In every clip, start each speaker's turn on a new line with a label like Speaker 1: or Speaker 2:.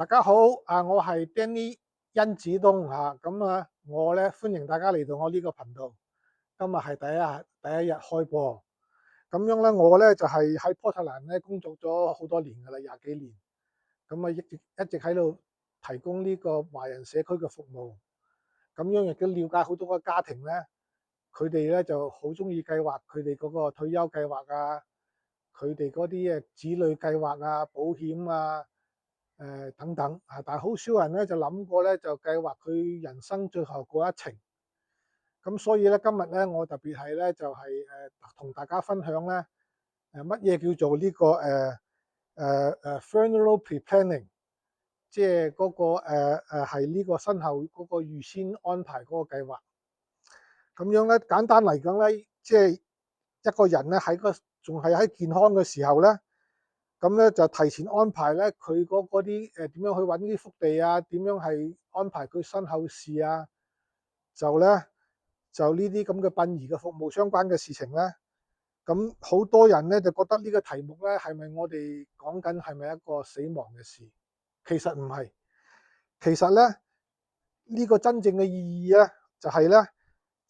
Speaker 1: 大家好，我係 Danny 甄子東我咧歡迎大家嚟到我呢個頻道。今日係第一日開播，咁樣咧我咧就係喺波特蘭咧工作咗好多年噶啦，20幾年，一直喺度提供呢個華人社區嘅服務，咁樣亦都了解好多個家庭咧，佢哋咧就好中意計劃佢哋嗰個退休計劃啊，佢哋嗰啲子女計劃啊、保險啊。等等但係好少人咧就諗過咧就計劃佢人生最後嗰一程。咁所以咧今日咧我特別係咧就係同大家分享咧乜嘢叫做呢個funeral pre-planning，即係嗰個係呢個身後嗰個預先安排嗰個計劃。咁樣咧簡單嚟講咧，即係一個人咧仲係喺健康嘅時候咧。咁咧就提前安排咧，佢嗰啲點樣去揾啲福地啊？點樣係安排佢身後事啊？就呢啲咁嘅殯儀嘅服務相關嘅事情咧，咁好多人咧就覺得呢個題目咧係咪我哋講緊係咪一個死亡嘅事？其實唔係，其實咧呢個真正嘅意義咧就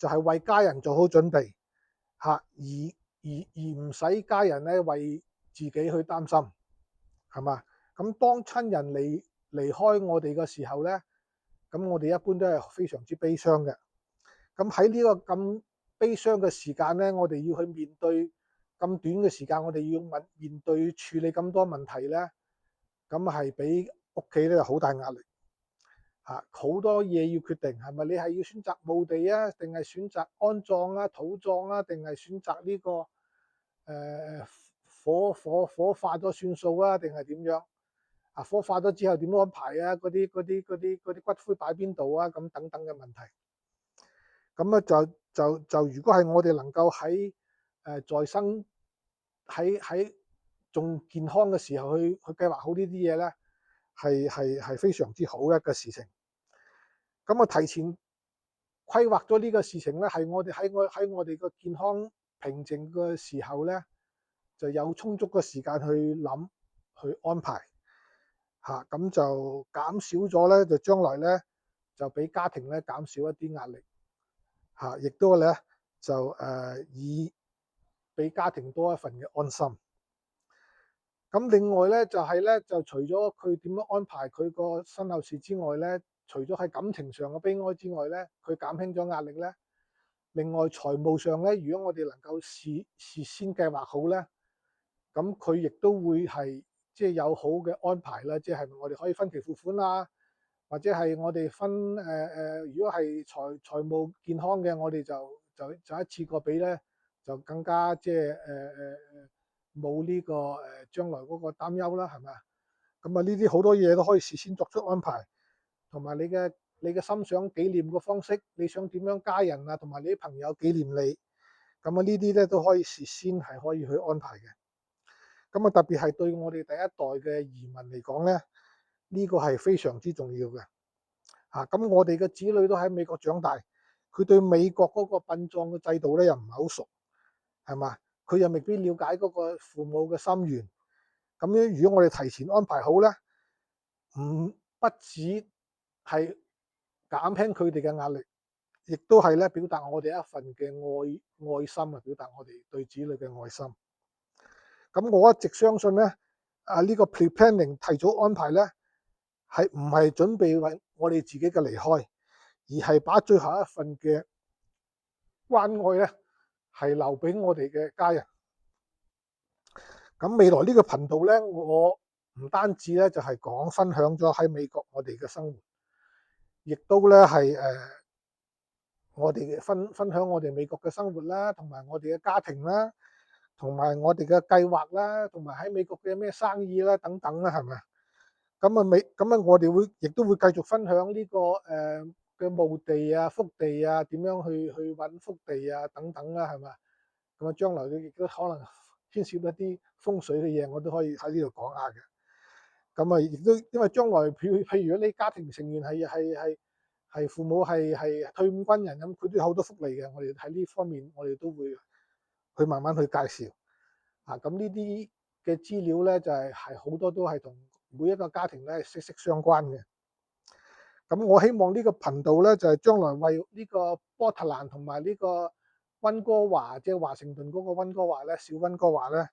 Speaker 1: 係為家人做好準備嚇，而唔使家人咧為自己去擔心，係嘛？咁當親人離開我哋嘅時候咧，咁我哋一般都係非常之悲傷嘅。咁喺呢個咁悲傷嘅時間咧，我哋要去面對咁短嘅時間，我哋要面對處理咁多問題咧，咁係俾屋企咧好大壓力嚇，好多嘢要決定，係咪你係要選擇墓地啊，定係選擇安葬啊、土葬啊，定係選擇呢個誒火化咗算數啊，定係點樣？火化咗之後點安排啊？嗰啲骨灰擺邊度啊？咁等等嘅問題。咁啊就如果係我哋能夠喺在生喺仲健康嘅時候去計劃好呢啲嘢咧，係非常之好嘅一個事情。咁提前規劃咗呢個事情咧，係我哋喺我哋個健康平靜嘅時候咧，就有充足嘅時間去諗去安排咁就減少咗咧，就將來咧就俾家庭咧減少一啲壓力亦都咧就以俾家庭多一份嘅安心。咁另外咧就係咧，就除咗佢點樣安排佢個身後事之外咧，除咗喺感情上嘅悲哀之外咧，佢減輕咗壓力咧。另外財務上咧，如果我哋能夠事先計劃好咧，咁佢亦都會係即係有好嘅安排啦。即係我哋可以分期付款啊，或者係我哋如果係財務健康嘅，我哋就一次過俾咧，就更加即係冇呢個將來嗰個擔憂啦，係咪啊？咁呢啲好多嘢都可以事先作出安排，同埋你嘅心想紀念嘅方式，你想點樣家人啊，同埋你啲朋友紀念你，咁呢啲咧都可以事先係可以去安排嘅。咁特別係對我哋第一代嘅移民嚟講咧，呢個係非常之重要嘅。咁我哋嘅子女都喺美國長大，佢對美國嗰個殯葬嘅制度咧又唔係好熟，係嘛？佢又未必了解嗰個父母嘅心願。咁樣如果我哋提前安排好咧，不止係減輕佢哋嘅壓力，亦都係咧表達我哋一份嘅愛心表達我哋對子女嘅愛心。咁我一直相信咧，呢個 pre-planning 提早安排咧，係唔係準備為我哋自己嘅離開，而係把最後一份嘅關愛咧，係留俾我哋嘅家人。咁未來呢個頻道咧，我唔單止咧就係分享咗喺美國我哋嘅生活，亦都咧係我哋分享我哋美國嘅生活啦，同埋我哋嘅家庭啦，同埋我哋嘅計劃啦，同埋喺美國嘅咩生意啦等等啦，係咪？我哋亦都會繼續分享呢個嘅墓地啊、福地啊，點樣去揾福地啊等等啦，係咪？咁將來亦都可能牽涉一啲風水嘅嘢，我都可以喺呢度講下嘅。咁亦都因為將來譬如你家庭成員係父母係退伍軍人咁，佢都有好多福利嘅。我哋喺呢方面，我哋都會去慢慢去介紹。咁呢啲嘅資料咧，就係好多都係同每一個家庭咧係息息相關嘅。咁我希望呢個頻道咧就係將來為呢個波特蘭同埋呢個溫哥華，即係華盛頓嗰個溫哥華咧，小溫哥華咧，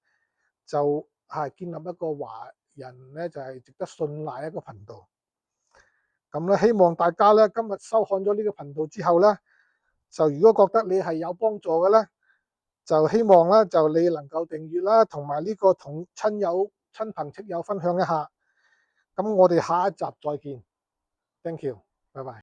Speaker 1: 就係建立一個華人咧就係值得信賴一個頻道。咁咧希望大家咧今日收看咗呢個頻道之後咧，就如果覺得你係有幫助嘅咧，就希望咧就你能夠訂閱啦，同埋呢個同親友、親朋戚友分享一下。咁我哋下一集再見。Thank you，拜拜。